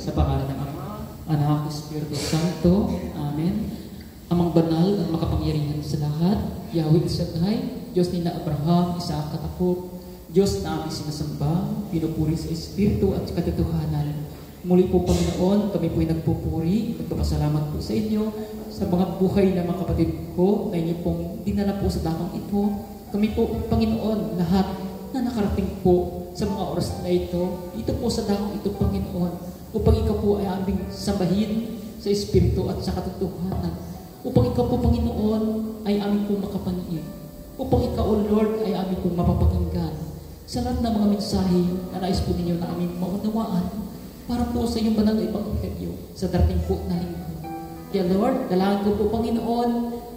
Sa pangalan ng Ama, Anak, Espiritu Santo. Amen. Amang banal at makapangyarihan sa lahat, Yahweh Shaddai, Diyos ni na Abraham, Isaac at Jacob, Diyos na aming sinasamba, pinupuri sa Espiritu at katotohanan. Muli po, Panginoon, kami po'y nagpupuri, nagpapasalamat po sa inyo, sa mga buhay ng mga kapatid ko na inyo pong dinala po sa dakong ito. Kami po, Panginoon, lahat na nakarating po sa mga oras na ito, dito po sa dakong ito, Panginoon, upang ikaw po ay aming sambahin sa Espiritu at sa katotohanan. Upang ikaw po, Panginoon, ay aming pong makapaniig. Upang ikaw, O Lord, ay aming pong mapapakinggan sa lahat ng mga mensahe na nais po ninyo na aming maunawaan para po sa inyong banal na Ebanghelyo sa darating po na linggo. Kaya Lord, dalangin ko po, Panginoon,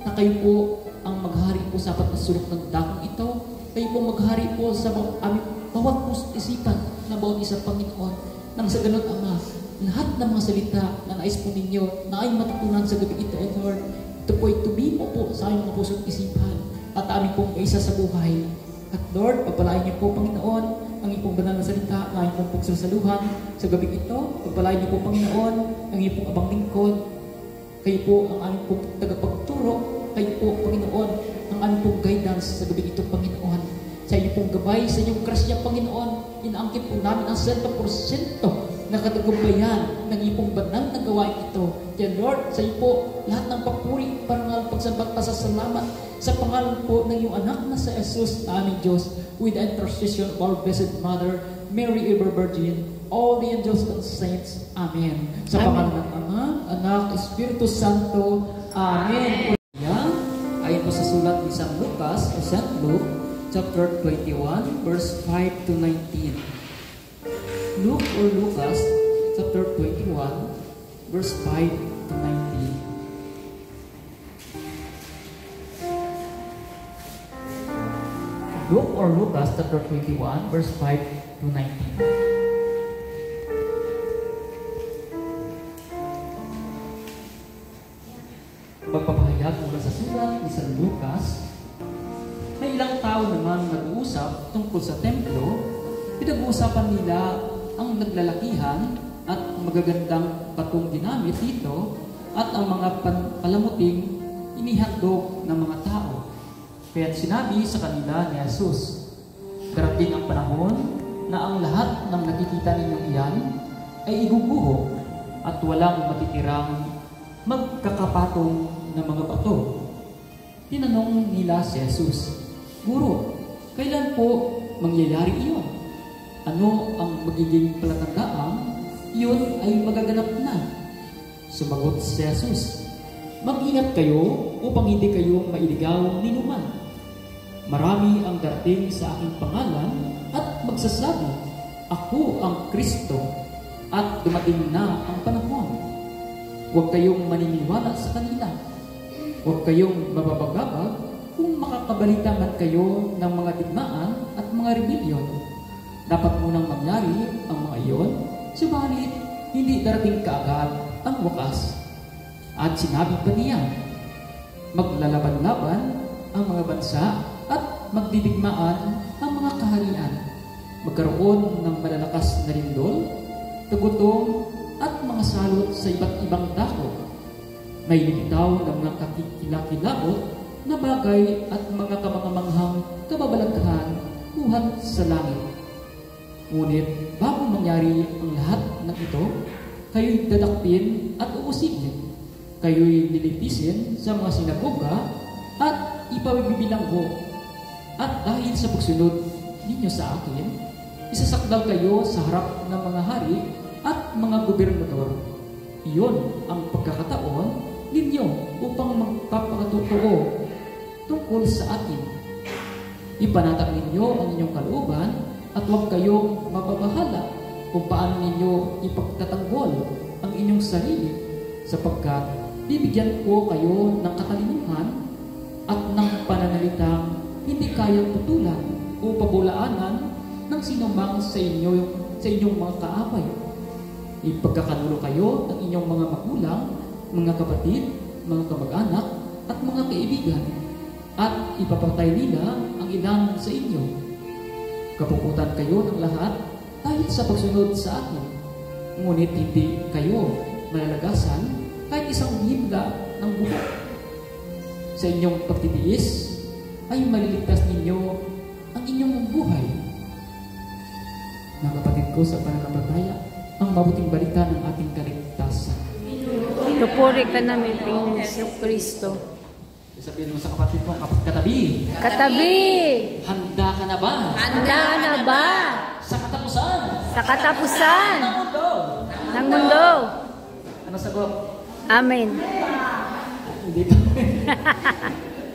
na kayo po ang maghari po sa apat na sulok ng dakong ito. Kayo po maghari po sa aming bawat puso't isipan na bawat isa, Panginoon. Nang sa ganun, Ama, lahat ng mga salita na nais po ninyo na ay matutunan sa gabi ito, Lord, ito po ay tumimo po sa aming mga puso't isipan at aming pong isa sa buhay. At Lord, pagpalain niyo po, Panginoon, ang iyong banal na salita na iyong pagsasaluhan sa gabi ito. Pagpalain niyo po, Panginoon, ang iyong pong abang lingkod. Kayo po ang aming pong tagapagturo. Kayo po, Panginoon, ang aming pong guidance sa gabi ito, Panginoon. Sa iyong pong gabay, sa iyong grasya, Panginoon, inaangkin po namin ang 100% na katagumpayan ng iyong pong banal na gawain ito. Kaya Lord, sa iyo po, lahat ng papuri, parangal, pagsambat, pasasalamat sa pangalan po ng iyong anak na sa Jesus na aming Diyos, with the intercession of our Blessed Mother, Mary Ever Virgin, all the angels and saints. Amen. Sa pangalan ng Ama, Anak, Espiritu Santo. Amen. Ayon po sa sulat ni San Lucas o St. Luke, chapter 21, verse 5 to 19. Luke or Lucas, chapter 21, verse 5 to 19. Luke or Lucas, chapter 21, verse 5 to 19. Pagpapahayag mula sa sulat ni San Lucas. May ilang tao naman nag-uusap tungkol sa templo. Pinag-uusapan nila ang naglalakihan at magagandang patong ginamit dito at ang mga palamuting inihandog ng mga tao. Kaya't sinabi sa kanila ni Jesus, darating ang panahon na ang lahat ng nakikita ninyong iyan ay iguguho at walang matitirang magkakapatong na mga bato. Tinanong nila si Jesus, Guro, kailan po mangyayari iyon? Ano ang magiging palatandaan? Iyon ay magaganap na. Sumagot si Jesus, mag-ingat kayo upang hindi kayo mailigaw ni numan. Marami ang darating sa aking pangalan at magsasabi, Ako ang Kristo at dumating na ang panahon. Huwag kayong maniniwala sa kanila. Huwag kayong mababagabag kung makakabalita man kayo ng mga digmaan at mga rebellion. Dapat munang mangyari ang mga iyon, subalit hindi darating kaagad ang wakas. At sinabi pa niya, maglalaban-laban ang mga bansa at magdidigmaan ang mga kaharian. Magkaroon ng malalakas na lindol, tagutom at mga salot sa iba't ibang dako. May lumitaw ng mga kakikilakilabot na bagay at mga kamangamanghang kababalaghan buhat sa langit. Ngunit bago mangyari ang lahat ng ito, kayo'y dadakpin at uusigin. Kayo'y lilipisin sa mga sinagoga at ipabibilanggo. At dahil sa pagsunod ninyo sa akin, isasakdal kayo sa harap ng mga hari at mga gobernador. Iyon ang pagkakataon ninyo upang magpapakatotoo tungkol sa atin. Ipanatag ninyo ang inyong kalooban at huwag kayong mababahala kung paano ninyo ipagtatanggol ang inyong sarili sapagkat bibigyan ko kayo ng katalinuhan at ng pananalitang hindi kayang putulan o pabulaanan ng sinumang sa inyong mga kaaway. Ipagkakanulo kayo ng inyong mga magulang, mga kapatid, mga kamag-anak at mga kaibigan at ipapatay nila ang ilan sa inyo. Kapuputan kayo ng lahat dahil sa pagsunod sa akin. Ngunit hindi kayo malalagasan kahit isang himla ng buhok. Sa inyong pagtitiis ay maliligtas ninyo ang inyong buhay. Mga kapatid ko sa pananampalataya, ang mabuting balita ng ating kaligtasan. Pinupuri ka namin, Panginoon Kristo. Sabihin mo sa kapatid mo, katabi. Katabi! Handa ka na ba? Handa na ba? Sa katapusan. Sa katapusan Ng mundo. ng mundo. Ano sagot? Amen. Hindi pa.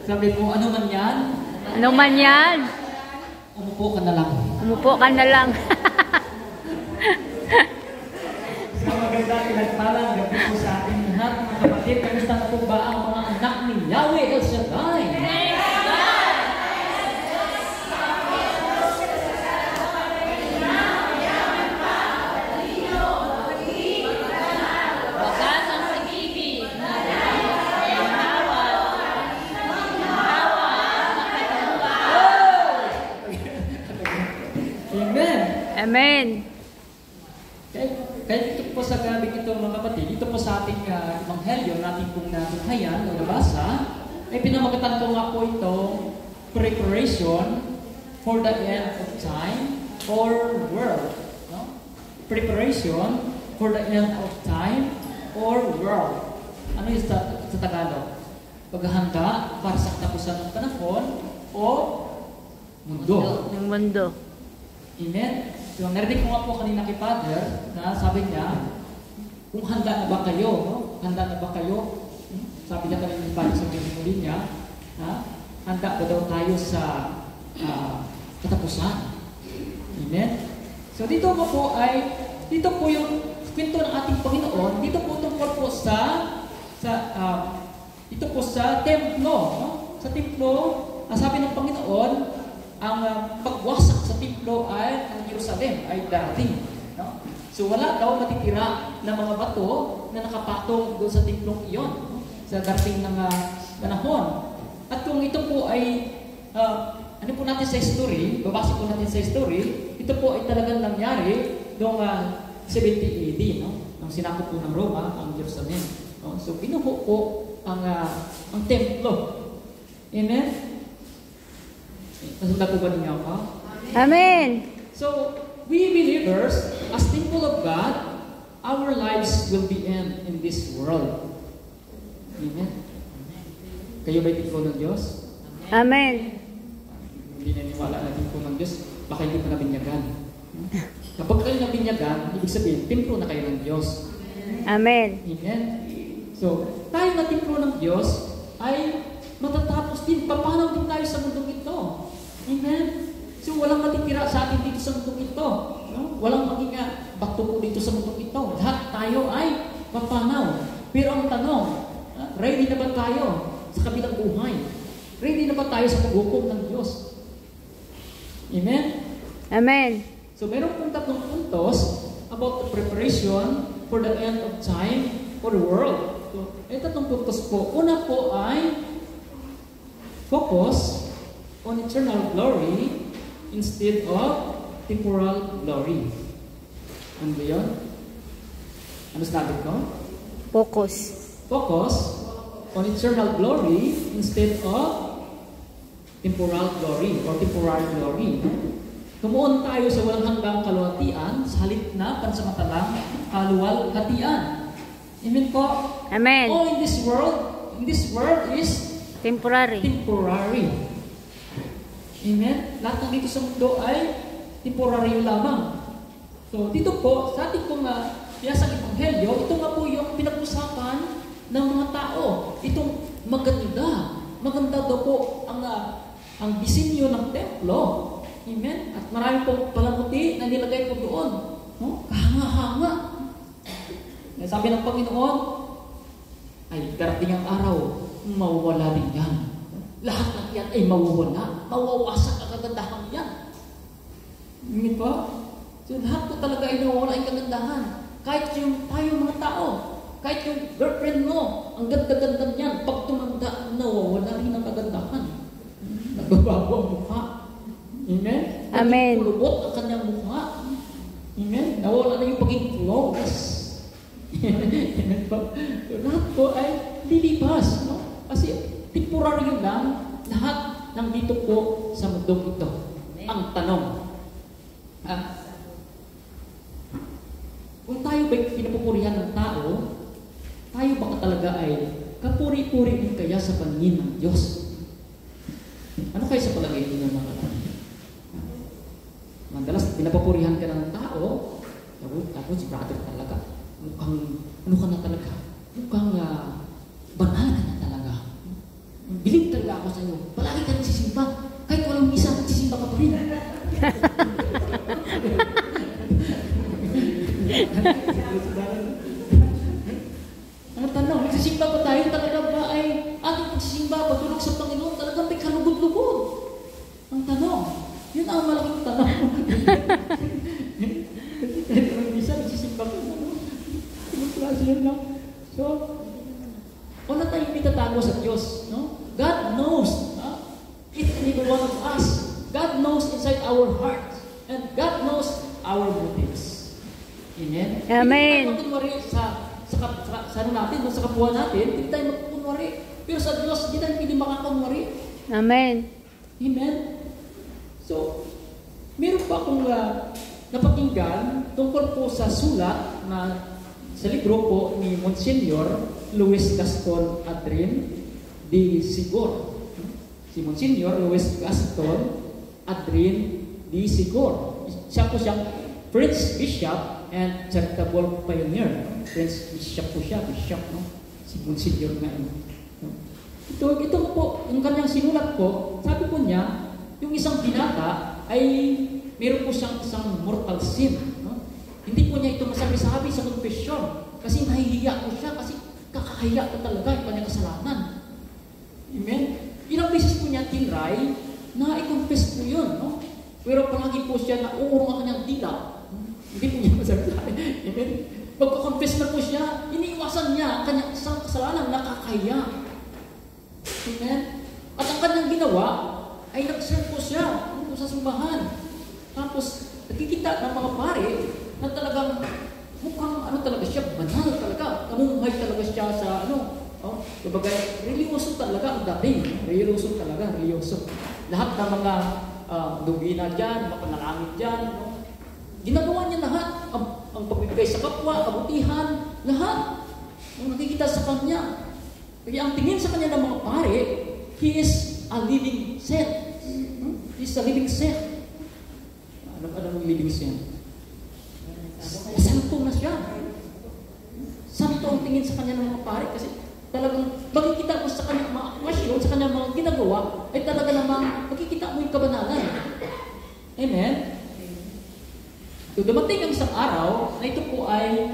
Sabi mo, ano man yan? Ano man yan? Umupo ka na lang. Umupo ka na lang. Sa maganda pinagpalang gabi po sa ating lahat, mga kapatid, kamusta na po ba ang mga anak ni Yahweh El Shaddai? Amen. Amen. Kaya ito po sa gabi ito mga kapatid, ito po sa ating ebanghelyo natin pong natunghayan o nabasa, ay pinamagatan ko nga po itong preparation for the end of time or world. No? Preparation for the end of time or world. Ano yung sa Tagalog? Paghahanda para sa katapusan ng panahon o mundo. Ng mundo. Amen? So, narinig ko nga po kanina kay Father na sabi niya, kung handa na ba kayo, no? Handa na ba kayo? Sabi niya kanina ni Father sa pinimuli niya, handa ba daw tayo sa katapusan? Amen? So, dito po yung kwento ng ating Panginoon, dito po tungkol po ito po sa templo, no? Sa templo, sabi ng Panginoon, ang pagwasak sa templo ay ang Jerusalem ay darating. No? So wala daw matitira na mga bato na nakapatong doon sa templong iyon, no? Sa darating ng panahon. At kung ito po ay, ano po natin sa history, babasa po natin sa history, ito po ay talagang nangyari noong 70 AD, no? Nang sinakop po ng Roma ang Jerusalem. No? So binuho po ang templo. Amen? Nasunda po ba ninyo ako? Amen. So, we believers, as temple of God, our lives will be end in this world. Amen? Kayo ba'y temple ng Diyos? Amen. Hindi naniwala na temple ng Diyos, baka hindi pa nabinyagan. Kapag kayo nabinyagan, ibig sabihin, templo na kayo ng Diyos. Amen. Amen? So, tayo na templo ng Diyos ay matatapos din. Papanaw din tayo sa mundong ito. Amen? So, walang matitira sa atin dito sa mundong ito. No? Walang maging bato po dito sa mundong ito. Lahat tayo ay papanaw. Pero ang tanong, ready na ba tayo sa kabilang buhay? Ready na ba tayo sa paghukom ng Diyos? Amen? Amen. So, meron pong tatlong puntos about the preparation for the end of time for the world. So, tatlong puntos po. Una po ay focus on eternal glory instead of temporal glory. Ano ba yun? Ano sabi ko? Focus. Focus on eternal glory instead of temporal glory or temporary glory. Tumuon tayo sa walang hanggang kaluwalhatian sa halip na pansamantalang kaluwalhatian. Amen po? Amen. All in this world is Temporary. temporary. Amen? Lahat ng dito sa mundo ay temporary lamang. So, dito po, sa ating pong pinasang Ebanghelyo, ito nga po yung pinag-usapan ng mga tao. Itong maganda. Maganda daw po ang disenyo ng templo. Amen? At marami pong palamuti na nilagay po doon. No? Kahanga-hanga. Sabi ng Panginoon, ay darating ang araw, mawawala din yan. Lahat ng yan ay mawawala. Mawawasak ang kagandahan yan. Hindi ba? So lahat po talaga ay nawawala ang kagandahan. Kahit yung tayo mga tao, kahit yung girlfriend mo, ang ganda-ganda niyan, pag tumanda, nawawala rin ang kagandahan. Nagbabago ang mukha. Amen? Amen. Kulubot ang kanyang mukha. Amen? Nawala na yung pagiging flawless. Amen po. Lahat po ay lilipas. No? Kasi temporary lang lahat ng dito po sa mundong ito. Ang tanong, kung tayo ba'y pinapupurihan ng tao, tayo baka talaga ay kapuri-puri din kaya sa paningin ng Diyos? Ano kayo sa palagay niyo mga kapatid? Madalas, pinapapurihan ka ng tao, tapos si brother talaga, mukhang, ano ka na talaga? Mukhang banal ka na talaga. Bilib talaga ako sa iyo. Palagi ka nagsisimba. Kahit walang isa, nagsisimba ka pa rin. Ang tanong, nagsisimba pa tayo, talaga ba ay ating pagsisimba, pagtulog sa Panginoon, talagang may kalugod-lugod? Ang tanong, yun ang malaking tanong. Ang isa, nagsisimba ka na. Ibang klase yun lang. So, wala tayong itatago sa Diyos. No? God knows each and every one of us. God knows inside our heart. And God knows our motives. Amen? Amen. Hindi tayo magkunwari sa ano natin, sa kapwa natin, hindi tayo magkunwari. Pero sa Diyos, hindi tayo pwede makakunwari. Amen. Amen? So, meron pa akong napakinggan tungkol po sa sulat na sa libro po ni Monsignor Luis Gaston Adrin de Sigor. Si Monsignor Luis Gaston Adrin de Sigor. Siya po siyang Prince Bishop and Charitable Pioneer. Prince Bishop po siya, Bishop, no? Si Monsignor nga. Ito po, yung kanyang sinulat po, sabi po niya, yung isang binata ay meron po siyang isang mortal sin. No? Hindi po niya ito masabi-sabi sa confession kasi nahihiya po siya kasi kakahiya po talaga yung kanyang kasalanan. Amen? Ilang beses po niya tinry na i-confess po yun. No? Pero palagi po siya na uurong ang kanyang dila. Hindi po niya masabi-sabi. Amen? Pagka-confess na po siya, iniiwasan niya ang kanyang isang kasalanan na kakahiya. Amen? At ang kanyang ginawa ay nag-serve po siya sa simbahan. Tapos, nakikita ng mga pare na talagang mukhang ano talaga siya, banal talaga. Namumuhay talaga siya sa kumbaga, religyoso talaga ang dating. Religyoso talaga, religyoso. Lahat ng mga dugina dyan, mga panalangin dyan, ginagawa niya lahat. Ang pagbibigay sa kapwa, kabutihan, lahat. Ang nakikita sa kanya. Kaya ang tingin sa kanya ng mga pare, he is a living saint. He's a living saint. Anong living saint? Santo na siya. Santo ang tingin sa kanya ng mga pare kasi talagang makikita mo sa kanyang mga akwasyon, sa kanyang mga ginagawa, ay talaga namang makikita mo yung kabanalan. Amen? So, dumating ang isang araw na ito po ay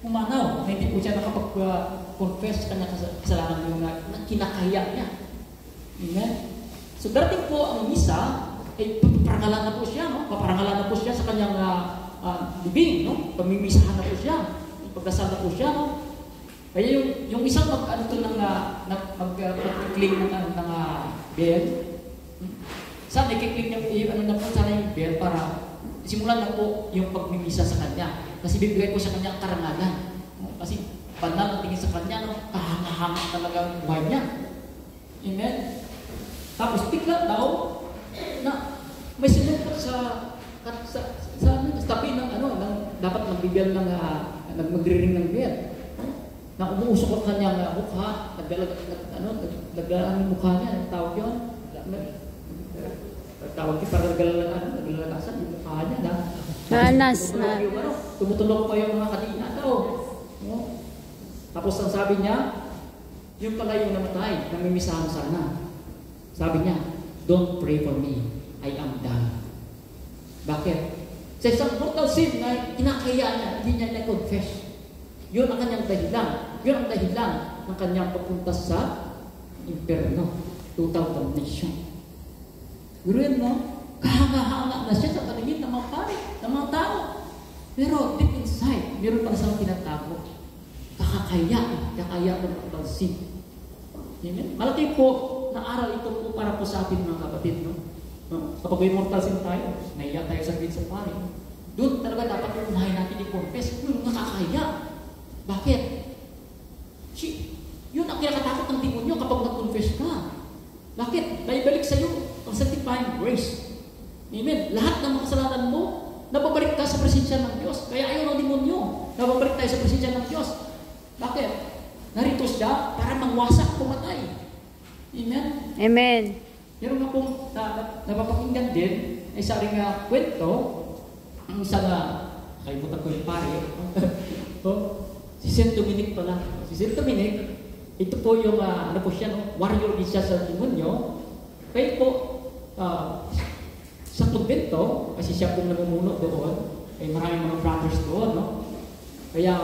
umanaw, na hindi po siya nakapag-confess sa kanyang kasalanan yung kinakahiya niya. Amen? So, darating po ang misa, ay paparangalan na po siya, no? Paparangalan na po siya sa kanyang libing, no? Pamimisahan na po siya, pagdasal na po siya, no? Kaya yung isang mag-kling ng bell, sana ikiklik niya, sana yung bell para simulan na po yung pagmimisa sa kanya. Kasi bibigay po sa kanya ang karangalan. No? Kasi banal ang tingin sa kanya, no? Kahanga-hanga talaga ang buhay niya. Amen? Tapos bigla daw na may sinupot sa tabi ng dapat magbibigyan ng magre-ring ng bell. Na umuusok ang kanyang mukha, naglalaan yung mukha niya, ang tawag yun. Tawag yun, parang naglalakasan yung mukha niya na. Naanas na. Tumutulong pa yung mga kadina daw. No? Tapos ang sabi niya, yung pala yung namatay, namimisahan sana. Sabi niya, don't pray for me, I am done. Bakit? Sa isang mortal sin na kinakaya niya, hindi niya na-confess. Yun ang kanyang dahilan. Yun ang dahilan ng kanyang papunta sa imperno. Total damnation. Pero yun, no? Kahanga-hanga na siya sa paningin ng mga pare, ng mga tao. Pero deep inside, meron pa siyang tinatago. Kakaya ng mortal sin. Malaki po na aral ito po para po sa atin mga kapatid, no? Kapag may mortal sin tayo, nahiya tayo sa pare. Doon talaga dapat unahin natin i-confess. Yung nakakaya. Bakit? Yun ang kinakatakot ng demonyo kapag nag-confess ka. Bakit? Naibalik sa iyo ang sanctifying grace. Amen. Lahat ng mga kasalanan mo, nababalik ka sa presensya ng Diyos. Kaya ayaw ng demonyo. Nababalik tayo sa presensya ng Diyos. Bakit? Narito siya para mangwasak, pumatay. Amen? Amen. Meron nga pong napapakinggan din ay sa ring kwento, ang isa na, kalimutan ko yung pare, si Saint Dominic pala. Si Saint Dominic, ito po yung, ano po siya, warrior din siya sa demonyo. Kaya po, sa kumbento, kasi siya pong namumuno doon, ay maraming mga brothers doon, no? Kaya,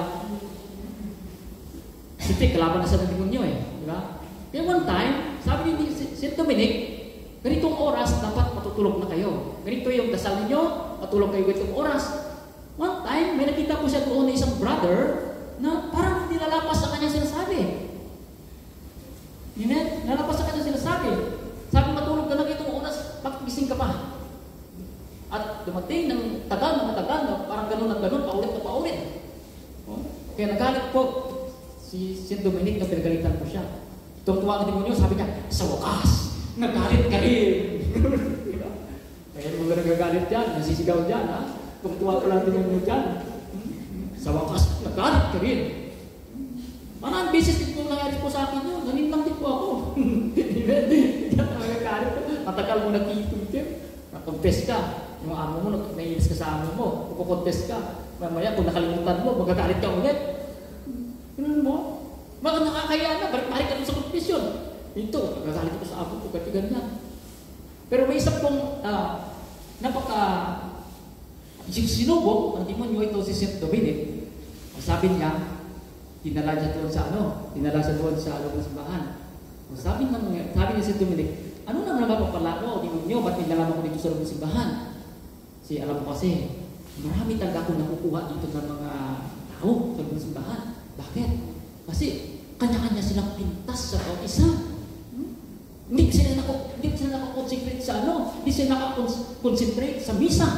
siyempre, kalaban na sa demonyo di ba? Kaya one time, sabi ni Saint Dominic, ganitong oras, dapat matutulog na kayo. Ganito yung dasal ninyo, matulog kayo ganitong oras. One time, may nakita ko siya doon na isang brother na parang nilalapas sa kanya sinasabi. Amen? Nilalapas sa kanya sinasabi. Sabi, matulog ka na ganitong oras, pagising ka pa. At dumating ng tagal, parang ganun at ganun, paulit na paulit. Kaya nagalit po si Saint Dominic na pinagalitan ko siya. Tungtuwa ang demonyo, sabi niya, sa wakas, nagalit ka rin. Kaya mga nagagalit dyan, nasisigaw dyan, ha? Tungtuwa ko lang demonyo dyan. Sa wakas, nagalit ka rin. Maraming beses din po nangyari po sa akin yun. Nanintang din po ako. Diyan na nagagalit ko. Matagal mo nag-iitim. Nag-confess ka. Yung amo mo, naiinis ka sa amo mo. Kukukonfess ka. Mamaya, kung nakalimutan mo, magagalit ka ulit. Ganun mo? Mga nakakaya na, balik-balik ka sa confession. Ito, magagalit ko sa amo ko, kasi ganyan. Pero may isa pong sinubok ng demonyo ito si Saint Dominic. Sabi niya, dinala siya doon sa loob ng simbahan. Sabi ni Saint Dominic, ano naman napapala ko, demonyo, ba't nilalaman ko dito sa loob ng simbahan? Kasi alam mo kasi, marami talaga akong nakukuha dito ng mga tao sa loob ng simbahan. Bakit? Kasi kanya-kanya silang pintas sa bawat isa. Hindi sila nakakonsentrate sa hindi sila nakakonsentrate sa misa.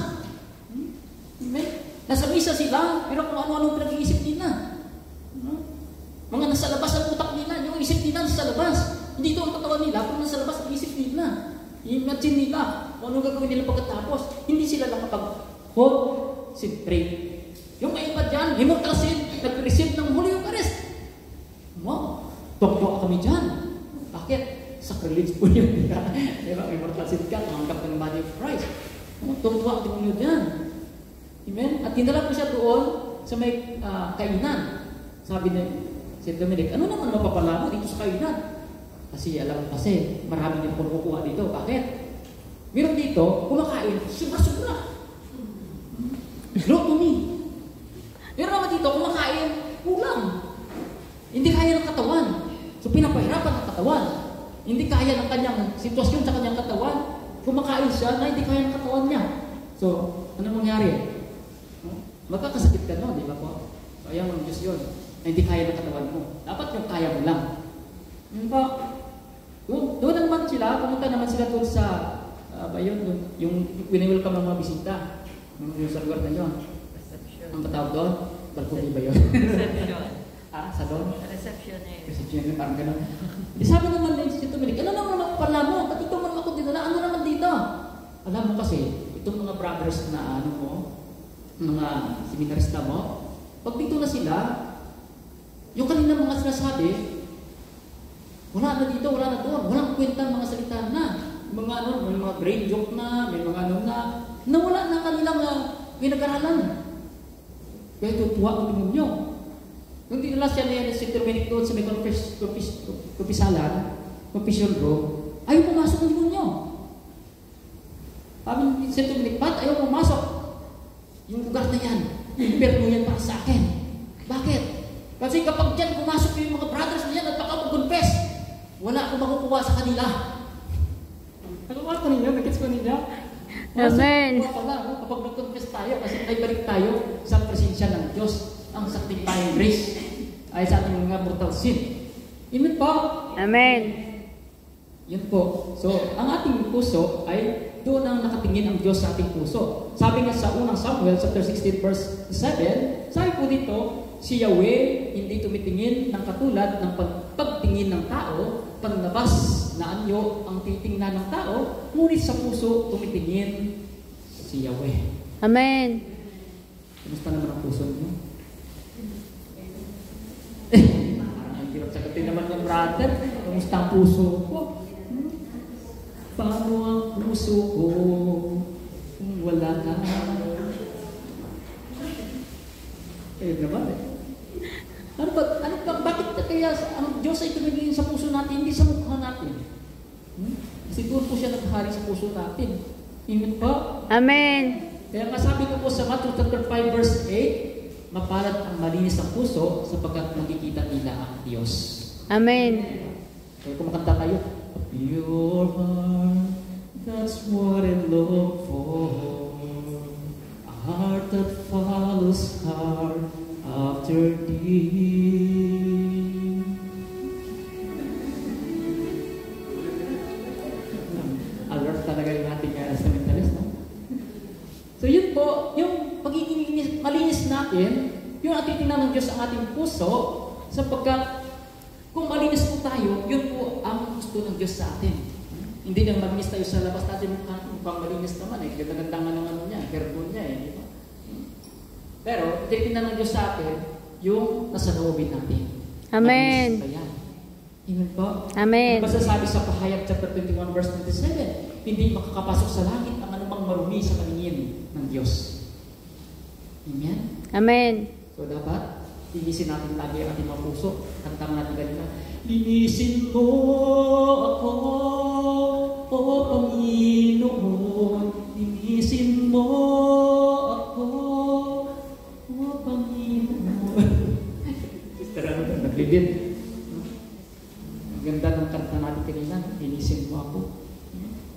Nasa misa sila, pero kung ano-ano pinag-iisip nila. Mga nasa labas ang utak nila, yung isip nila nasa labas. Hindi ito ang katawan nila, kung nasa labas ang isip nila. I-imagine nila kung ano gagawin nila pagkatapos. Hindi sila nakapag-concentrate. Yung may iba dyan, immortal sin, nag-receive ng Holy Eucharist. Wow, tuwa kami dyan. Bakit? Sacrilege po yun. Diba? Immortal sin ka, manggap ng body of Christ. Tuwa din nyo dyan. Amen? At dinala ko siya doon sa may kainan. Sabi ni Saint Dominic, ano naman mapapala mo dito sa kainan? Kasi alam mo kasi, marami din akong kukuha dito. Bakit? Meron dito, kumakain, sobra-sobra. Gluttony. Meron naman dito, kumakain, kulang. Hindi kaya ng katawan. So pinapahirapan ng katawan. Hindi kaya ng kanyang sitwasyon sa kanyang katawan. Kumakain siya na hindi kaya ng katawan niya. So, ano mangyari? Magkakasakit ka no, di ba po? So, ayaw ng Diyos yun. Na hindi kaya ng katawan mo. Dapat yung kaya mo lang. Yun po. Doon naman sila, pumunta naman sila doon sa, yung wini-welcome ng mga bisita. Yung sa lugar na yun. Ang patawag doon? Balcony ba yun? Reception. Sa doon? Receptionist. Receptionist, parang gano'n. Sabi naman ni Saint Dominic, ano naman pala mo? Ba't ito man ako dinala? Ano naman dito? Alam mo kasi, itong mga brothers na mga seminarista mo, pag dito na sila, yung kanina mga sinasabi, wala na dito, wala na doon, walang kwenta mga salita na. May mga brain joke na, may mga nawala na kanilang pinag-aralan. Kaya tutuwa ang demonyo. Nung dinala siya na Saint Dominic doon sa may confession room, ayaw pumasok ang demonyo. Sabi ni Saint Dominic, ba't ayaw pumasok? Yung lugar na yan, impyerno yan para sa akin. Bakit? Kasi kapag dyan pumasok yung mga brothers na yan at baka mag-confess, wala akong makukuha sa kanila. Nagawa ko ninyo? Nagkits ko ninyo? Amen. Kapag nag-confess tayo, kasi ay balik tayo sa presensya ng Diyos, ang sanctifying grace ay sa ating mga mortal sin. Amen po? Amen. Yun po. So, ang ating puso ay doon ang nakatingin ang Diyos sa ating puso. Sabi nga sa unang Samuel, chapter 16, verse 7, sabi po dito, si Yahweh hindi tumitingin ng katulad ng pagtingin ng tao, panlabas na anyo ang titingnan ng tao, ngunit sa puso tumitingin si Yahweh. Amen. Kumusta naman ang puso niyo? Parang ang hirap sagutin naman yung brother. Kumusta ang puso ko? Paano ang puso ko kung wala ka? Naman eh. Bakit kaya ang Diyos ay tumingin sa puso natin, hindi sa mukha natin? Siguro po siya naghari sa puso natin. Amen po? Amen. Kaya masabi ko po sa Matthew chapter 5 verse 8, mapalad ang malinis ang puso sapagkat makikita nila ang Diyos. Amen. Kaya kumakanta tayo, a pure heart, that's what I long for. A heart that follows hard after thee. Alert talaga yung ating instrumentalist, no? So yun po, yung pagiging malinis natin, yung titingnan ng Diyos ang ating puso, sapagkat kung malinis po tayo, yun po ang gusto ng Diyos sa atin. Hindi nang malinis tayo sa labas natin, mukhang malinis naman eh, ganda-ganda nga ng ano niya, hairdo niya eh. Pero, titingnan ng Diyos sa atin, yung nasa loobin natin. Amen. Amen po? Amen. Ano sabi sa Pahayag chapter 21 verse 27, hindi makakapasok sa langit ang anumang marumi sa paningin ng Diyos. Amen? Amen. So dapat, linisin natin lagi ang ating mga puso. Kantang natin ganyan. Linisin mo ako, O Panginoon. Linisin mo ako, O Panginoon. Sister, ano ito? Naglibid. Ang ganda ng kanta natin kanina. Linisin mo ako.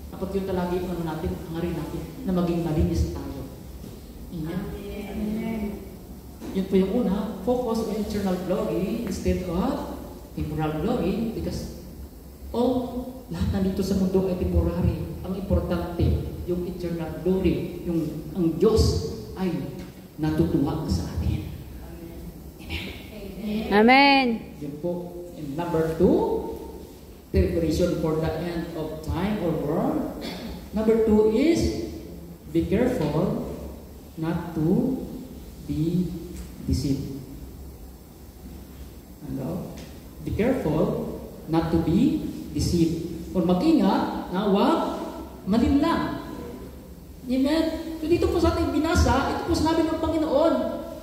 Dapat yun talaga yung ano natin, hangarin natin, na maging malinis tayo. Amen? Yun po yung una, focus on eternal glory instead of temporal glory, because lahat nandito sa mundo ay temporary. Ang importante, yung eternal glory, yung ang Diyos ay natutuwa sa atin. Amen. Amen. Yun po. And number 2, preparation for the end of time or world. Number 2 is, be careful not to be deceived. Hello? Be careful not to be deceived. Or mag-ingat na huwag malinlang. Amen? So dito po sa ating binasa, ito po sinabi ng Panginoon.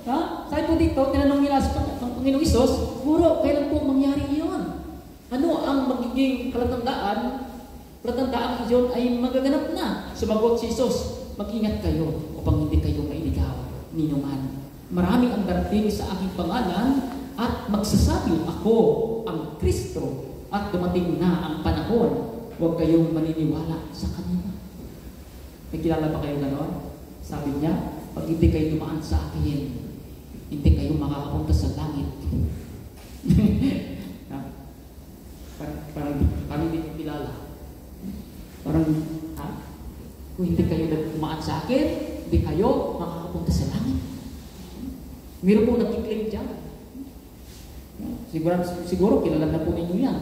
Ha? Sabi po dito, tinanong nila sa Panginoong Isos, Guro, kailan po mangyari iyon? Ano ang magiging kalatandaan? Kalatandaan iyon ay magaganap na. Sumagot si Isos, mag-ingat kayo upang hindi kayo mailigaw ninuman. Marami ang darating sa aking pangalan at magsasabi ako ang Kristo at dumating na ang panahon. Huwag kayong maniniwala sa kanila. May kilala ba kayo gano'n? Sabi niya, pag hindi kayo dumaan sa akin, hindi kayo makakapunta sa langit. Parang hindi ko kilala. Parang, kung hindi kayo dumaan sa akin, hindi kayo makakapunta sa langit. Meron po nag-claim dyan. Siguro kilala na po ninyo yan.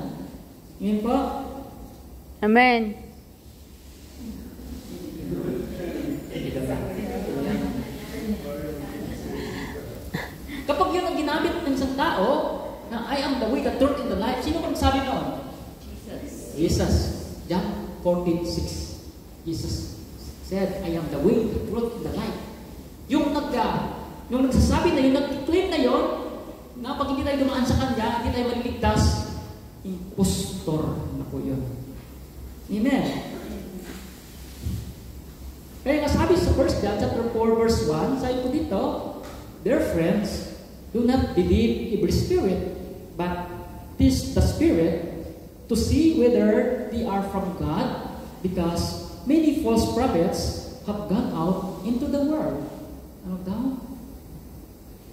Ngayon po. Amen. Kapag yun ang ginamit ng isang tao, na I am the way, the truth, and the life, sino pang sabi noon? Jesus. John 14:6. Jesus said, I am the way, the truth, and the life. Yung nagsasabi na yun, nag-claim na yun, na pag hindi tayo dumaan sa Kanya, hindi tayo maliligtas, impostor na po yun. Amen. Kaya nga sabi sa 1 John chapter 4 verse 1, sabi po dito, Dear friends, do not believe every spirit, but test the spirit to see whether they are from God, because many false prophets have gone out into the world. Ano daw?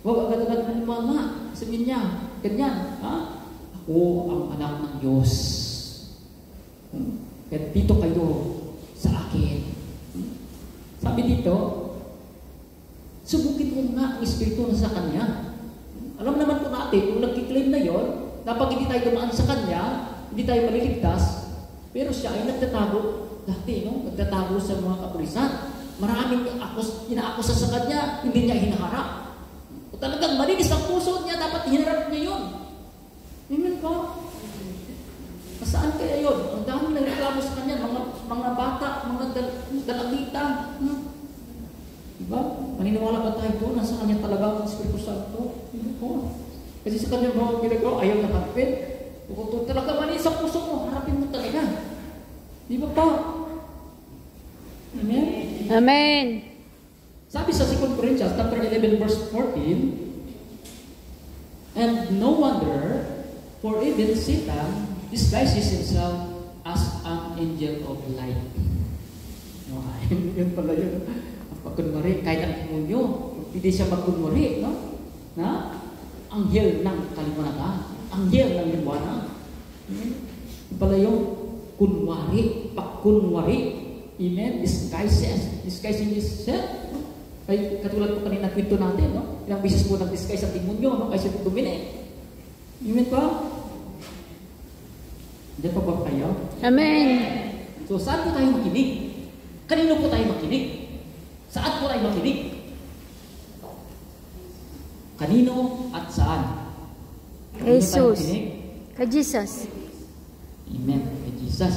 Huwag agad-agad maniwala. Sabihin niya, ganyan, ha? Ako ang anak ng Diyos. Kaya dito kayo sa akin. Sabi dito, subukin mo nga ang Espiritu na sa Kanya. Alam naman po natin, kung nagkiklaim na yon, na pag hindi tayo dumaan sa Kanya, hindi tayo maliligtas, pero siya ay nagtatago dati, no? Nagtatago sa mga kapulisan. Maraming inaakusa sa Kanya, hindi niya hinaharap. O talagang malinis ang puso niya, dapat hinarap niya yun. Amen po? Saan kaya yun? Ang dami na reklamo sa Kanya, mga bata, mga dalagita. Diba? Maniniwala ba tayo doon? Nasa Kanya talaga ang Espiritu Santo? Hindi po. Kasi sa Kanya mga ginagawa, ayaw na harapin. Kung talaga malinis ang puso mo, harapin mo talaga. Di ba po? Amen? Amen. Sabi sa 2 Corinthians, chapter 11, verse 14, and no wonder, for even Satan disguises himself as an angel of light. No, yun pala yun. Pagkunwari, kahit ang demonyo, hindi siya magkunwari, no? Na? Anghel ng kaliwanag. Anghel ng liwanag. Yun pala yung kunwari, pagkunwari. Amen? Disguising himself. Ay, katulad po kanina kwento natin, no? Ilang beses po nag-disguise ang demonyo, no? Kasi dumini. Amen pa? Hindi pa ba kayo? Amen. So, saan po tayo makinig? Kanino po tayo makinig? Saan po tayo makinig? Kanino at saan? Kanino Jesus. tayo makinig? Kay Jesus. Amen. Kay Jesus.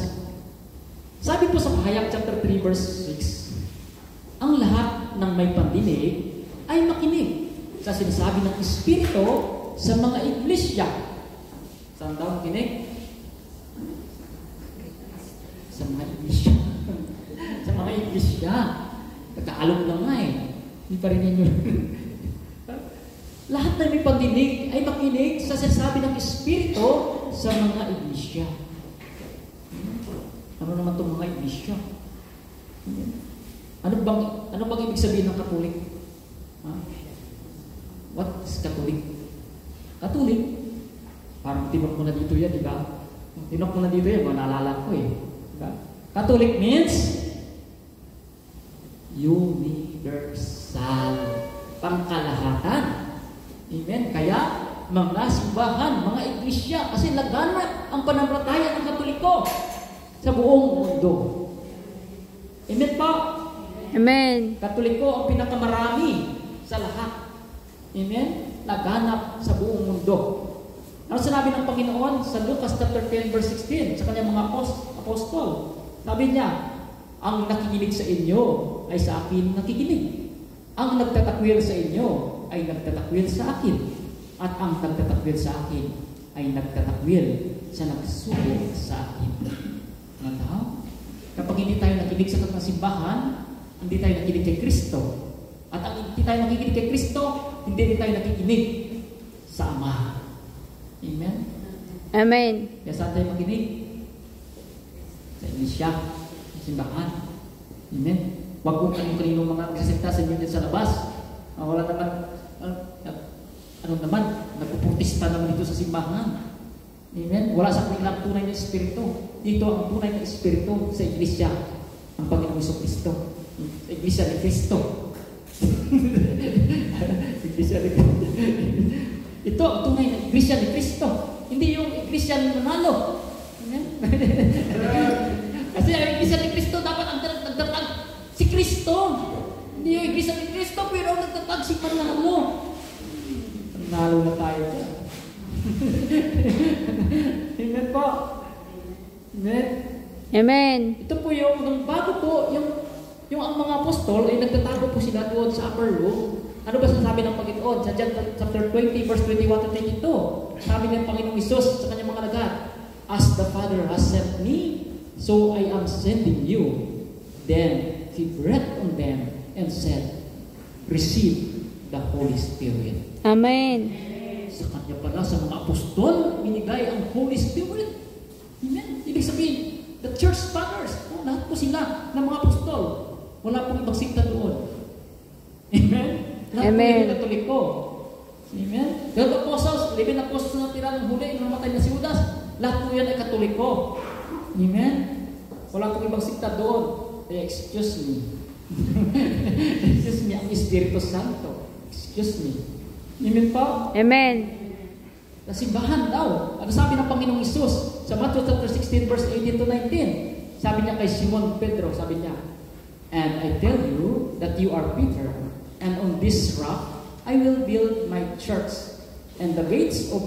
Sabi po sa Pahayag chapter 3 verse 6, ang lahat ng may pandinig ay makinig sa sinasabi ng Espiritu sa mga iglesia. Saan daw makinig? Sa mga iglesia. Sa mga iglesia. Nagkaalog lang nga eh. Hindi pa rin ninyo. Lahat na may pandinig ay makinig sa sinasabi ng Espiritu sa mga iglesia. Ano naman itong mga iglesia? Ano bang ibig sabihin ng Katolik? What is Katolik? Katolik? Parang tinok mo na dito yan, di ba? Tinok mo na dito yan, naalala ko eh. Diba? Katolik means universal. Pangkalahatan. Amen? Kaya, mga simbahan, mga iglesia, kasi laganap ang pananampalataya ng Katoliko sa buong mundo. Amen po? Amen. Katoliko ang pinakamarami sa lahat. Amen? Laganap sa buong mundo. Ano sinabi ng Panginoon sa Lucas chapter 10 verse 16 sa kanyang mga apostol? Sabi niya, ang nakikinig sa inyo ay sa akin nakikinig. Ang nagtatakwil sa inyo ay nagtatakwil sa akin. At ang nagtatakwil sa akin ay nagtatakwil sa nagsugo sa akin. Ano? Kapag hindi tayo nakinig sa kanyang simbahan, hindi tayo nakikinig kay Kristo. At ang hindi tayo nakikinig kay Kristo, hindi rin tayo nakikinig sa Ama. Amen? Amen. Kaya saan tayo makinig? Sa iglesia, sa simbahan. Amen? Huwag kung kanino mga magsasalita sa inyo din sa labas. Wala naman, ano naman, nagpuprotesta naman dito sa simbahan. Amen? Wala sa kanilang tunay na Espiritu. Dito ang tunay na Espiritu sa iglesia. Ang Panginoong Jesucristo. Sa iglesia ni Cristo. Iglesia ni Cristo. Ito ang tunay na iglesia ni Cristo. Hindi yung iglesia ni Manalo. Kasi ang iglesia ni Cristo dapat ang nagtatag si Cristo. Hindi yung iglesia ni Cristo pero nagtatag si Manalo. Manalo na tayo dyan. Amen po. Amen. Amen. Ito po yung bago po, yung ang mga apostol ay nagtatago po sila doon sa upper room. Ano ba sasabi ng Panginoon? Sa John chapter 20, verse 21 to 22. Sabi ng Panginoong Isus sa kanyang mga lagat, as the Father has sent me, so I am sending you. Then he breathed on them and said, receive the Holy Spirit. Amen. Sa kanya pala, sa mga apostol, binigay ang Holy Spirit. Amen? Ibig sabihin, the church fathers, lahat po sila ng mga apostol. Wala pong ibang sikta doon. Amen? Lahat po yung Katoliko. Amen? The apostles, 11 apostles na tira ng huli, namatay na si Judas, lahat po yan ay Katoliko. Amen? Wala akong ibang sikta doon. Kaya excuse me. Excuse me, ang Espiritu Santo. Excuse me. Amen po? Amen. Sa simbahan daw. Ano sabi ng Panginoong Isus? Sa Matthew chapter 16 verse 18 to 19. Sabi niya kay Simon Pedro, sabi niya, "And I tell you that you are Peter, and on this rock I will build my church, and the gates of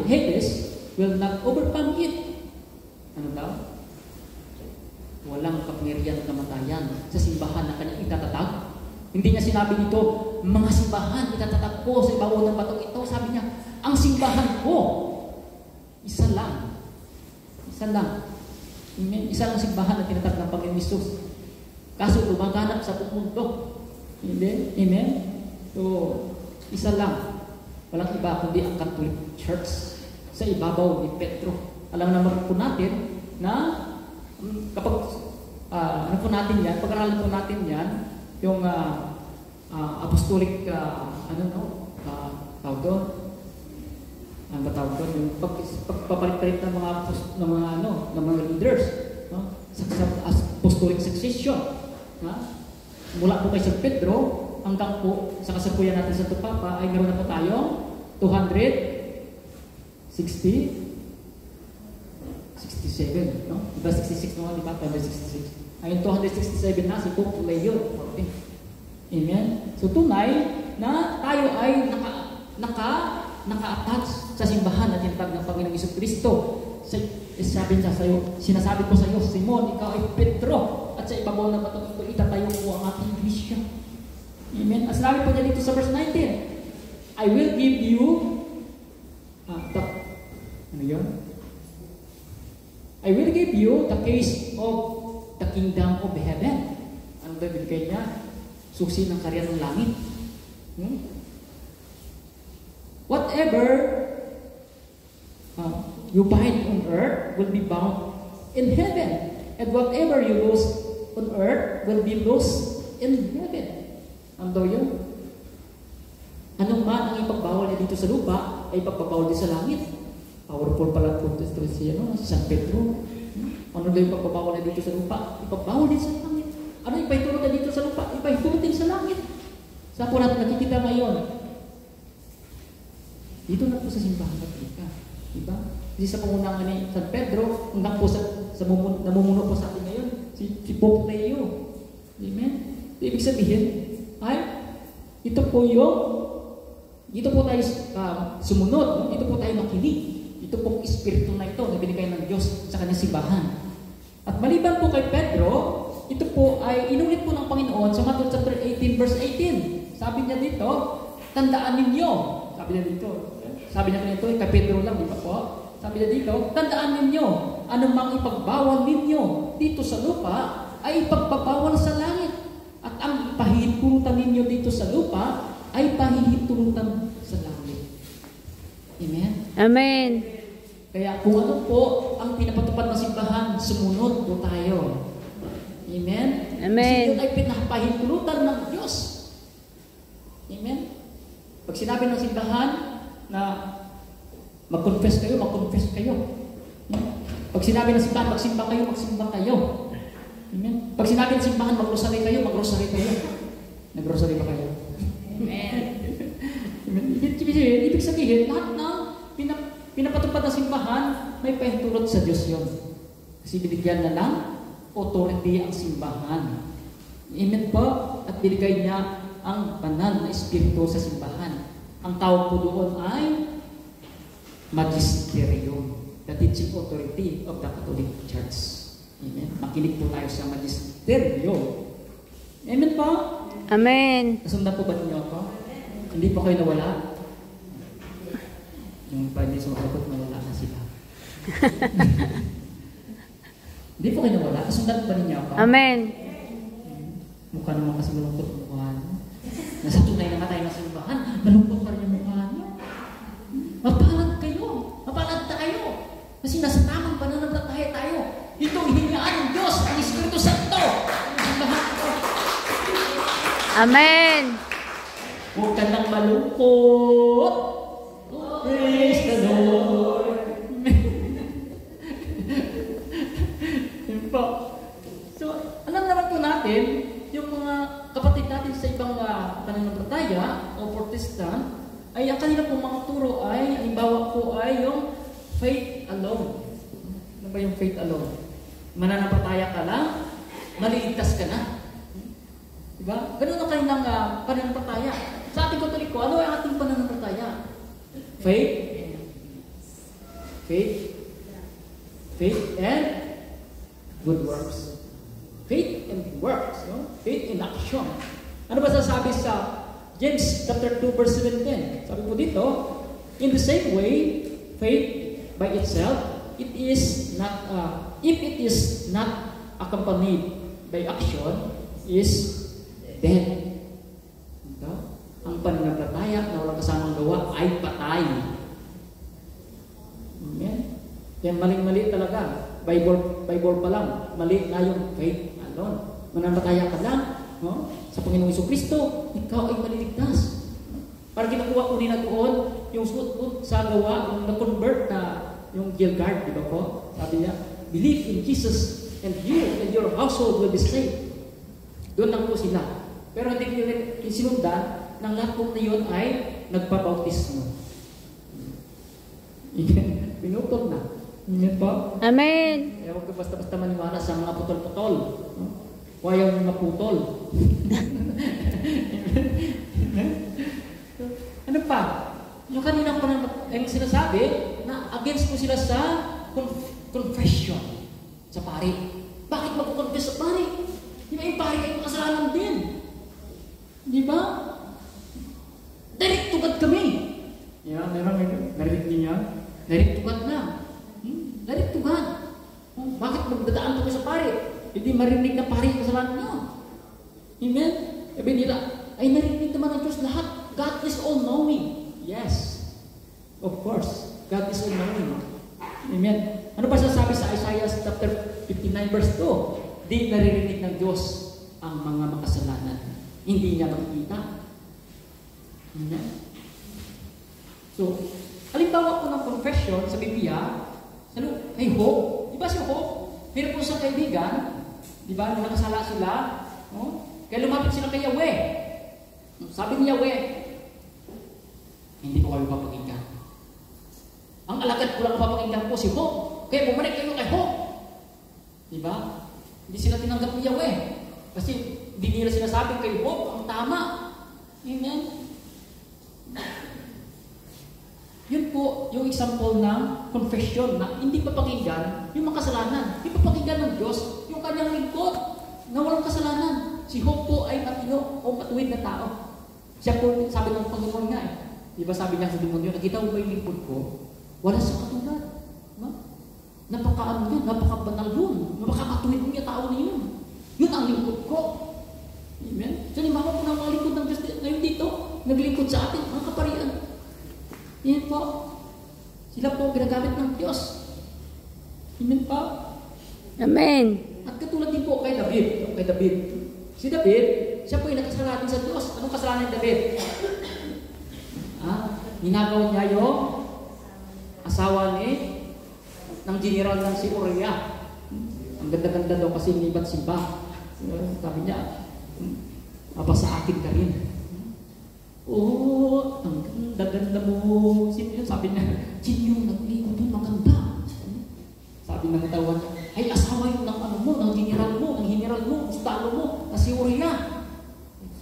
Hades will not overcome it." Ano daw? Walang kapangyarihan ng kamatayan sa simbahan na kanyang itatatag. Hindi niya sinabi dito, mga simbahan, itatatag ko sa ibabaw ng batong ito. Sabi niya, ang simbahan ko, isa lang. Isa lang. Amen? Isa lang simbahan na tinatag ng Panginoon Isus. Kaso lumaganap sa buong mundo. Amen? Amen? So, isa lang. Walang iba kundi ang Catholic Church sa ibabaw ni Pedro. Alam naman po natin na kapag ano po natin yan, pag-aralan po natin yan, yung apostolic tawag doon. Ano ba tawag doon? Yung pagpapalit-palit ng mga leaders, no? Sa apostolic succession. Mula po kay San Pedro hanggang po sa kasapuyan natin sa Papa ay meron na po tayong 267, no? Diba 66 naman, diba? 266. Ngayon 267 na si Pope Leo XIV. Amen? So tunay na tayo ay naka-attach sa simbahan na tinatag ng Panginoong Jesucristo. Sinasabi ko sa iyo, Simon, ikaw ay Pedro, at sa ibabaw ng batong ito, itatayo ko ang ating iglesia. Amen? As sinabi po niya dito sa verse 19, I will give you I will give you the keys of the kingdom of heaven. Ano ba binigay niya? Susi ng karya ng langit. Whatever you bind on earth will be bound in heaven, and whatever you loose on earth will be loosed in heaven. Ano daw yun? Anong man ang ipagbawal niya dito sa lupa ay ipagbawal din sa langit. Powerful pala po ito si San Pedro. Ano daw yung pagbabawal niya dito sa lupa? Ipagbawal din sa langit. Ano ipahitulot niya dito sa lupa? Ipahitulot din sa langit. Saan po natin nakikita ngayon? Dito na po sa simbahan Katolika. Diba? Kasi sa pangunangan ni San Pedro, hanggang po sa namumuno po sa atin ngayon, si Pope Leo. Amen? Ibig sabihin, dito po tayo sumunod, dito po tayo makinig. Ito pong espiritu na ito na binigay ng Diyos sa kanyang simbahan. At maliban po kay Pedro, ito po ay inulit po ng Panginoon sa Matthew chapter 18 verse 18. Sabi niya dito, tandaan ninyo. Sabi niya dito, kay Pedro lang, di ba po? Sabi niya dito, tandaan ninyo, anumang ipagbawal ninyo dito sa lupa ay ipagbabawal sa langit. At ang pahihintulutan ninyo dito sa lupa ay pahihintulutan sa langit. Amen? Amen. Kaya kung ano po ang pinapatupad ng simbahan, sumunod po tayo. Amen? Amen. Kasi yun ay pinapahintulutan ng Diyos. Amen? Pag sinabi ng simbahan na mag-confess kayo, mag-confess kayo. Pag sinabi ng simbahan, magsimba kayo, magsimba kayo. Amen? Pag sinabi ng simbahan, mag-rosary kayo, mag-rosary kayo. Nag-rosary ba kayo? Amen. Ibig sabihin, lahat ng pinapatupad ng simbahan, may pahintulot sa Diyos yun. Kasi binigyan na ng authority ang simbahan. Amen po? At binigay niya ang banal na espiritu sa simbahan. Ang tawag po doon ay magisterium, the teaching authority of the Catholic Church. Amen? Makinig po tayo sa magisterium. Amen po? Amen. Nasundan po ba ninyo ako? Hindi po kayo nawala? Yung pwede sumagot, nawala na sila. Hindi po kayo nawala? Nasundan po ba ninyo ako? Amen. Mukha naman kasi malungkot ang mukha niyo. Nasa tunay na tayo ng simbahan, malungkot pa rin yung mukha niyo. Mapalad kayo. Mapalad tayo. Kasi nasa tamang pananampalataya tayo. Ito, hiningaan ng Diyos, ang Espiritu Santo. Simbahan ko. Amen. Huwag ka nang malungkot. Praise the Lord. natin, yung mga kapatid natin sa ibang pananampalataya o Protestant, ay ang kanila pong mga turo ay, halimbawa po ay yung faith alone. Ano ba yung faith alone? Mananampalataya ka lang, maliligtas ka na. Diba? Ganun ang kanilang pananampalataya. Sa ating Katoliko, ano ay ating pananampalataya? Faith, and good works. Faith and works. No? Faith in action. Ano ba sasabi sa James chapter 2 verse 17? Sabi po dito, in the same way, faith by itself, it is not, if it is not accompanied by action, is dead. Ito? Ang pananampalataya na walang kasamang gawa ay patay. Amen? Yan maling-mali talaga. Bible pa lang, mali na yung faith alone. Mananampalataya ka lang, no? Sa Panginoong Jesucristo, ikaw ay maliligtas. Para ginakuha ko nila doon, yung suot sa gawa, yung na-convert na yung Gilgard, di ba po? Sabi niya, believe in Jesus and you and your household will be saved. Doon lang po sila. Pero hindi nila sinundan ng lahat po na yun ay nagpabautismo. Pinutol na. Amen po? Amen. Kaya huwag ka basta-basta maniwala sa mga putol-putol. Huwag yung maputol. Ano pa? Yung kaninang yung sinasabi na against po sila sa confession sa pari. Bakit magkukonfess sa pari? Di ba yung pari kayong kasalanan din? Di ba? Direct to God kami. Yeah, meron narinig niyo yan? Direct to God na. Direct to God. Bakit magdadaan kami sa pari? Hindi marinig na pari yung kasalanan niyo. Amen? Sabi nila, ay narinig naman ng Diyos lahat. God is all-knowing. Yes. Of course. God is all-knowing. Amen. Ano pa sasabi sa Isaiah chapter 59 verse 2? Di naririnig ng Diyos ang mga makasalanan. Hindi niya makikita. Amen. So, halimbawa po ng confession sa Biblia, ay Hope. Di ba si Hope? Meron po sa kaibigan, di ba, nung nakasala sila, no? Kaya lumapit sila kay Yahweh. Sabi ni Yahweh, hindi ko kayo papakinggan. Ang alagad ko lang papakinggan po si Hope. Kaya bumalik kayo kay Hope. Di ba? Hindi sila tinanggap ni Yahweh. Kasi hindi nila sinasabi kay Hope ang tama. Amen? Yun po yung example ng confession na hindi papakinggan yung makasalanan. Hindi papakinggan ng Diyos yung kanyang lingkod na walang kasalanan. Si Hope po ay matino o matuwid na tao. Siya po, sabi ng Panginoon nga eh. Di ba sabi niya sa demonyo, nakita mo ba yung lingkod ko? Wala sa katulad. Diba? Napaka-ano yun, napaka-banal yun. Napaka-matuwid niya tao na yun. Yun ang lingkod ko. Amen? So, limama po ng mga lingkod ng Diyos ngayon dito, naglingkod sa atin, mga kaparian. Yan po. Sila po ginagamit ng Diyos. Amen po? Amen. At katulad din po kay David. Si David, siya po yung nagkasalanan sa Diyos. Anong kasalanan ni David? Ninagaw niya yung asawa ng general ng si Uriah. Ang ganda-ganda daw kasi ni Bathsheba. Sabi niya, apa sa akin ka rin. Oh, ang ganda-ganda mo. Sabi niya, sino yung nagligo doon maganda? Sabi ng tawag, ay asawa yung ng ano mo, ng general mo, ustalo mo, na si Uriah.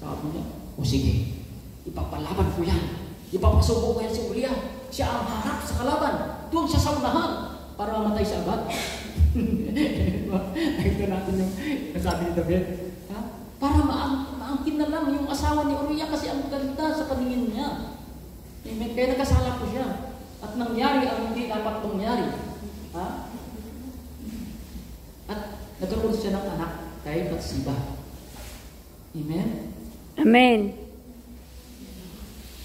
Sabi niya, o sige, ipapalaban ko yan. Ipapasubo ko yan si Uriah. Siya ang harap sa kalaban. Doon siya sa unahan para mamatay siya agad. Ito natin yung nasabi ni David. Para maangkin na lang yung asawa ni Uriah kasi ang ganda sa paningin niya. Amen. Kaya nagkasala po siya. At nangyari ang hindi dapat mangyari. At nagkaroon siya ng anak kay Bathsheba. Amen? Amen.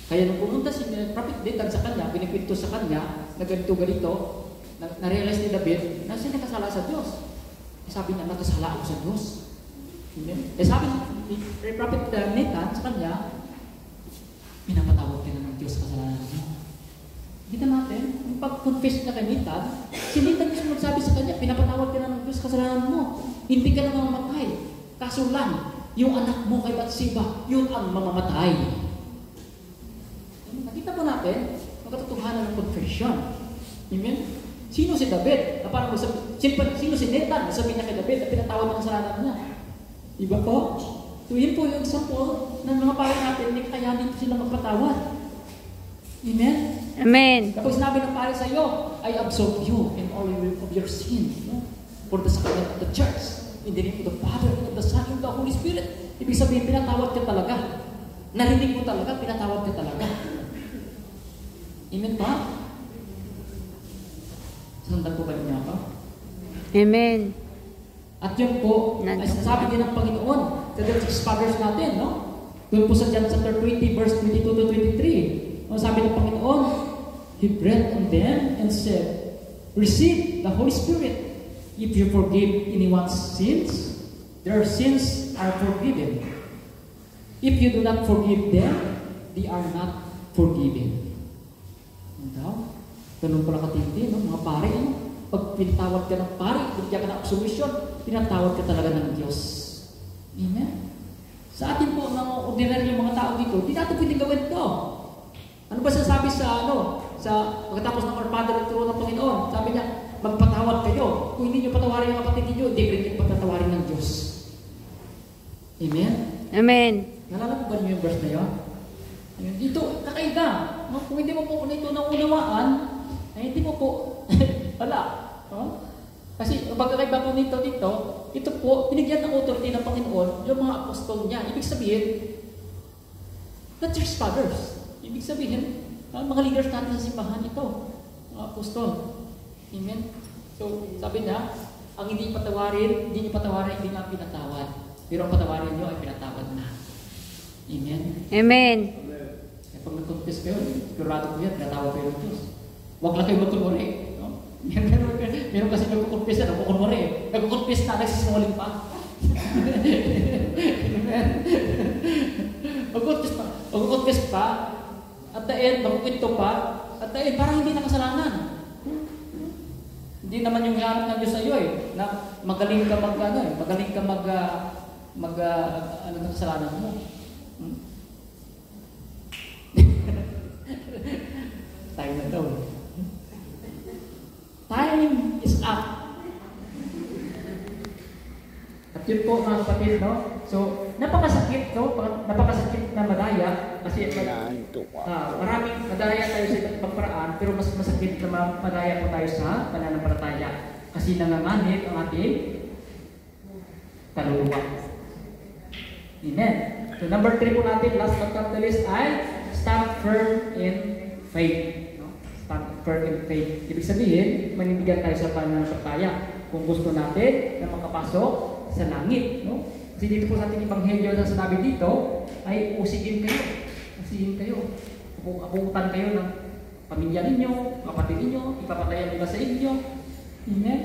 Kaya nung pumunta si Prophet Nathan sa kanya, pinikwento sa kanya, na ganito, na-realize ni David na siya nakasala sa Diyos. Sabi niya, nakasala ako sa Diyos. Amen? Sabi ni Prophet Nathan sa kanya, pinapatawag ka na ng Diyos kasalanan niya. Kita natin, yung pag-confess na kay Nathan, si Nathan mismo nagsabi sa kanya, pinapatawag ka na ng Diyos kasalanan mo. Hindi ka na mamatay. Kaso lang, yung anak mo kay Bathsheba, yun ang mamamatay. Nakita po natin, ang katotohanan ng confession. Amen? Sino si David? Sino si Nathan? Sabi niya kay David, na pinatawad ng kasalanan niya. Diba po? So yun po yung example ng mga pare natin, hindi kayanin sila magpatawad. Amen? Amen. Kapag sinabi ng pare sa iyo, I absolve you in all of your sin. No? For the sacrament of the church. In the name of the Father, and of the Son, and of the Holy Spirit. Ibig sabihin, pinatawad ka talaga. Narinig mo talaga, pinatawad ka talaga. Amen ba? Sandan po ba niya pa? Amen. At yun po, ay sinasabi din ng Panginoon sa church fathers natin, no? Doon po sa John chapter 20, verse 22 to 23. No, sabi ng Panginoon, He breathed on them and said, receive the Holy Spirit. If you forgive anyone's sins, their sins are forgiven. If you do not forgive them, they are not forgiven. Ano? Ganun pala katindi, no? Mga pare, no? Pag pinatawad ka ng pare, bigyan ka ng absolution, pinatawad ka talaga ng Diyos. Amen? Sa atin po, mga ordinary mga tao dito, di natin pwedeng gawin ito. Ano ba sasabi sa pagkatapos ng Our Father at turo ng Panginoon? Sabi niya, magpatawad kayo. Kung hindi nyo patawarin ang kapatid niyo, hindi rin yung patatawarin ng Diyos. Amen? Amen. Nalala ko ba niyo yung verse na yun? Dito, kakaiba. Kung hindi mo po ito naunawaan, ay hindi mo po, wala. Kasi ang pagkakaiba po dito, ito po, binigyan ng authority ng Panginoon, yung mga apostol niya. Ibig sabihin, the church fathers. Ibig sabihin, mga leaders natin sa simbahan ito, mga apostol. Amen? So, sabi na, ang hindi nyo patawarin, hindi nga pinatawad. Pero ang patawarin nyo ay pinatawad na. Amen? Amen. Kaya pag nag-confess kayo, sigurado ko yan, pinatawad kayo ng Diyos. Huwag lang kayo magkunwari. No? Meron kasi nag-confess na, nagkukunwari. Nag-confess na, nagsisinungaling pa. Amen? Mag-confess pa, at the end, magkukwento pa, at the end, parang hindi nakasalanan. Hindi naman yung hanap ng Diyos sa iyo na magaling ka ano ng kasalanan mo. Time na daw. Time is up. At yun po mga kapatid, no? So, napakasakit na madaya kasi maraming madaya tayo sa ibang paraan, pero mas masakit na madaya po tayo sa pananampalataya kasi nanganganib ang ating kaluluwa. Amen. So, number 3 po natin, last but not the least, ay stand firm in faith. No? Stand firm in faith. Ibig sabihin, manindigan tayo sa pananampalataya kung gusto natin na makapasok sa langit. No? Kasi dito po sa ating Ebanghelyo na sinabi dito, ay usigin kayo. Abutan kayo ng pamilya ninyo, kapatid ninyo, ipapatayan nila sa inyo. Amen?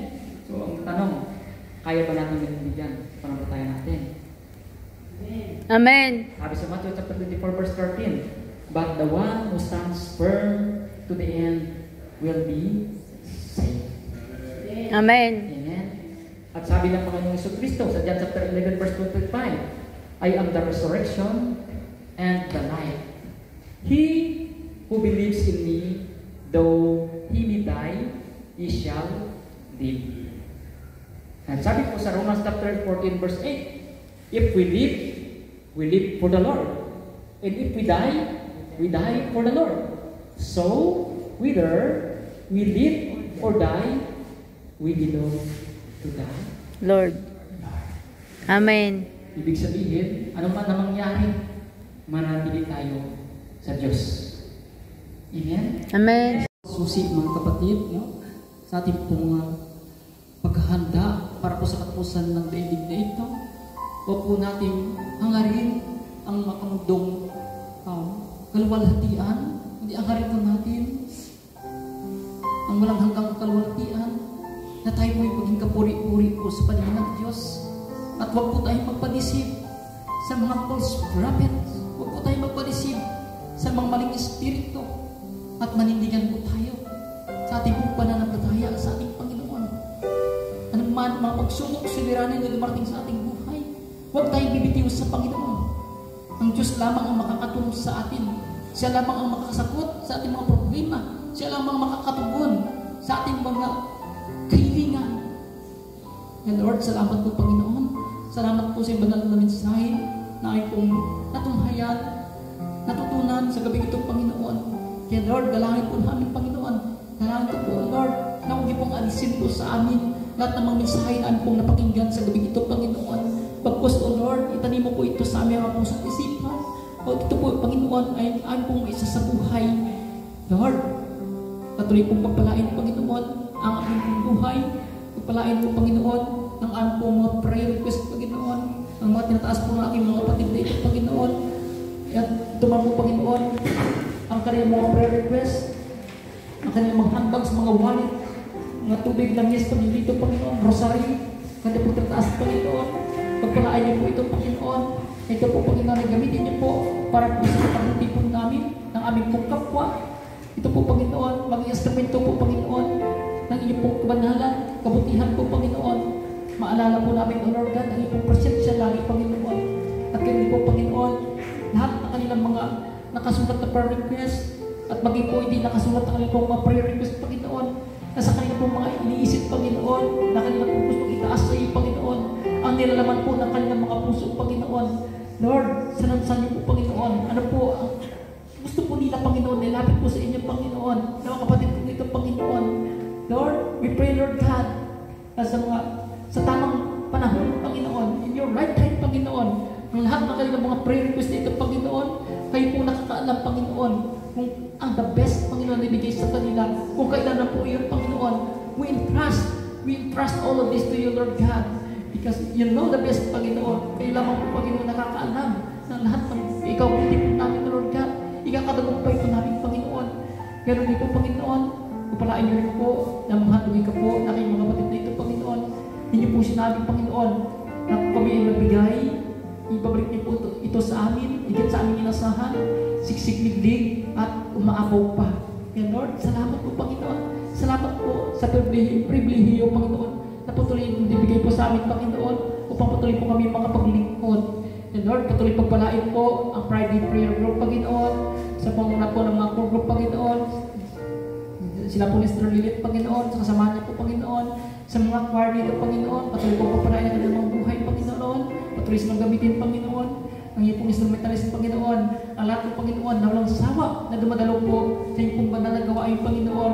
So, ang tanong, kaya ba natin manindigan sa pananampalataya natin? Amen. Sabi sa Matthew chapter 24 verse 13, but the one who stands firm to the end will be saved. Amen. Amen. At sabi ng Panginoong Jesucristo sa John chapter 11 verse 25, I am the resurrection and the life. He who believes in me, though he may die, he shall live. At sabi po sa Romans chapter 14 verse 8, if we live for the Lord. And if we die for the Lord. So, whether we live or die, we belong to God. Lord. Amen. Ibig sabihin, ano man na mangyari, manatili tayo sa Diyos. Amen? Amen. Susi mga kapatid, no? Sa ating pong paghahanda para po sa katapusan ng daigdig na ito, huwag po natin hangarin ang makamudong kaluwalhatian, hindi hangarin po natin ang walang hanggang kaluwalhatian na tayo po'y maging kapuri-puri po sa paningin ng Diyos. At huwag po tayong magpadisip sa mga false prophets. Huwag po tayong magpadisip sa mga maling espiritu. At manindigan po tayo sa ating pong pananampalataya sa ating Panginoon. Ano man mga pagsubok, suliranin na dumarating sa ating buhay, Huwag tayong bibitiw sa Panginoon. Ang Diyos lamang ang makakatulong sa atin. Siya lamang ang makakasagot sa ating mga problema. Siya lamang ang makakatugon sa ating mga kahilingan. And Lord, salamat po Panginoon. Salamat po sa banal na mensahe na ay pong natunghayan, natutunan sa gabi ito Panginoon. Kaya Lord, dalangin po namin Panginoon. Dalangin ko po Lord, na huwag pong alisin po sa amin lahat ng mga mensahe na pong napakinggan sa gabi ito Panginoon. Pagpos o Lord, itanim mo po ito sa aming mga pusat isipan. O ito po Panginoon ay ayon pong isa sa buhay. Lord, patuloy pong pagpalain Panginoon ang aming buhay. Pagpalain po Panginoon ang aming pong mga prayer request Panginoon. Ang mga tinataas po ng aking mga kapatid na ito Panginoon. At tuman po Panginoon ang kanilang mga prayer request, ang kanilang mga handbag sa mga wallet, mga tubig langis Panginoon dito Panginoon, rosary, kanilang po tinataas Panginoon. Pagpalaan niyo po ito Panginoon. Ito po Panginoon ay gamitin niyo po para po sa pagbuti po namin ng aming pong kapwa. Ito po Panginoon, maging instrumento po Panginoon ng inyong pong kabanalan, kabutihan po Panginoon. Maalala po namin, O Lord God, ang inyong pong presensya lagi Panginoon. At kami po Panginoon, lahat ng kanilang mga nakasulat na prayer request at maging po hindi nakasulat ang kanilang mga prayer request Panginoon, na sa kanilang pong mga iniisip Panginoon, na kanilang pong gusto itaas sa iyo Panginoon, ang nilalaman po ng kanilang mga puso Panginoon. Lord, sanansan niyo po Panginoon, ano po ang gusto po nila Panginoon, nilapit po sa inyo Panginoon, na mga kapatid po nito Panginoon. Lord, we pray Lord God, na sa tamang panahon Panginoon, in your right time Panginoon, ang lahat ng kanilang mga prayer request nito Panginoon, kayo po nakakaalam Panginoon, kung ang the best Panginoon ibigay sa kanila, kung kailan na po yun Panginoon. We entrust all of this to you Lord God, because you know the best Panginoon. Kayo lamang po Panginoon nakakaalam ng lahat ng ikaw buti po namin Lord God, ikakadagumpay po namin Panginoon. Ganun din po Panginoon, pupalain niyo rin po na mahatuloy ka po na kayong mga kapatid na ito Panginoon. Hindi po sinabi Panginoon na kami ay magbigay, ibabalik niyo po ito sa amin, higit sa aming inasahan, siksik-liglig at umaapaw pa. Kaya Lord, salamat po Panginoon. Salamat po sa pribilehiyo Panginoon na patuloy ibigay po sa amin Panginoon upang patuloy po kami mga paglingkod. And Lord, patuloy pagpalain po ang private prayer group Panginoon, sa pamuna po ng mga core group Panginoon, sila po ni Sister Lilith Panginoon, sa kasama niya po Panginoon, sa mga choir dito Panginoon, patuloy po pagpalain ang kanilang mga buhay Panginoon, patuloy silang gamitin Panginoon, ang iyong pong instrumentalist Panginoon, ang lahat po Panginoon na walang sawa na dumadalo po sa iyong pong banal na gawain Panginoon.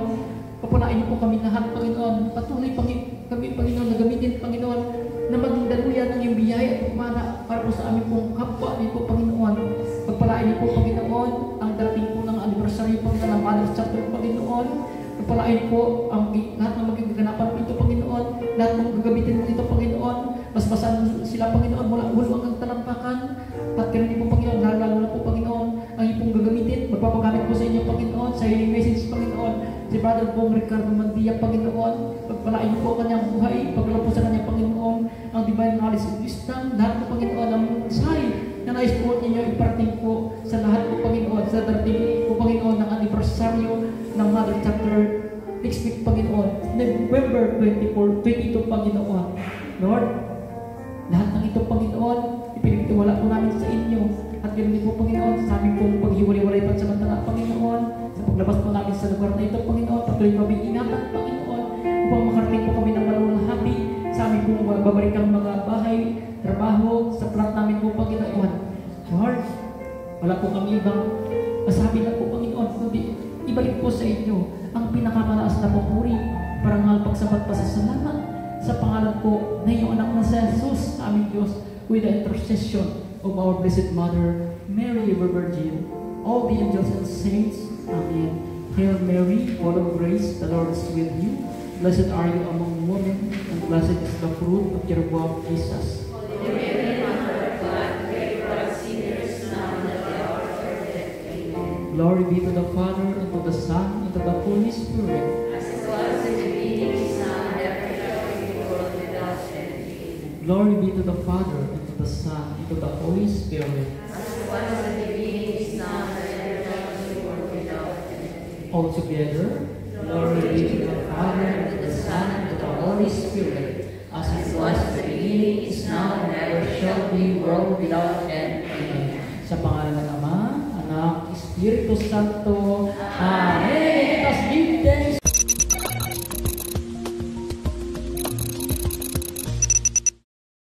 Papalain niyo po kami lahat Panginoon, patuloy kami Panginoon na gamitin Panginoon, na maging daluyan ng iyong biyaya at pagmana para po sa aming pong kapwa niyo po Panginoon. Pagpalain niyo po Panginoon ang darating po ng anniversary po ng Mother's Chapter Panginoon. Pagpalain po ang lahat ng maging gaganapan po ito Panginoon, lahat ng gagamitin po ito Panginoon. Basbasan sila Panginoon mula ulo hanggang talampakan. At kaya po Panginoon, lalo na po Panginoon ang iyong pong gagamitin. Magpapagamit po sa inyo Panginoon, sa iyong message Panginoon. Si Brother Bong Ricardo Mandia Panginoon, pagpalain po kanyang buhay, paglalo po sa kanyang Panginoon, ang divine knowledge and wisdom, lahat po Panginoon ang mensahe na nais po ninyo iparting po sa lahat po Panginoon, sa darating po Panginoon ng anibersaryo ng Mother Chapter next week Panginoon, November 22 Panginoon. Lord, lahat ng ito Panginoon, ipinagtiwala po namin sa inyo. At ganoon din po Panginoon, sa aming pong paghiwalay-walay pansamantala Panginoon, sa paglabas po namin sa lugar na ito Panginoon, patuloy kami ingatan Panginoon, upang makarating po kami ng malulahati sa aming pong babarikang mga bahay, trabaho, sa plat namin po Panginoon. Lord, wala po kami ibang masabi na po Panginoon, kundi ibalik po sa inyo ang pinakamalaas na papuri, parangal pagsabat pa sa salamat sa pangalan po na iyong anak na si Jesus, aming Diyos, with the intercession of our Blessed Mother, Mary, ever Virgin, all the angels and saints. Amen. Hail Mary, full of grace, the Lord is with you. Blessed are you among women, and blessed is the fruit of your womb, Jesus. Holy Mary, Mother of God, pray for us sinners now and at the hour of our death. Amen. Glory be to the Father, and to the Son, and to the Holy Spirit. As it was in the beginning, is now, and ever shall be, world without end. Amen. Glory be to the Father, and to the Son, and to the Holy Spirit. As it was in the beginning, is now, and ever shall be, world without end. All together, glory be to the Father, and to the Son, and to the Holy Spirit. As it was in the beginning, is now, and ever shall be world without end. Amen. Sa pangalan ng Ama, Anak, Espiritu Santo.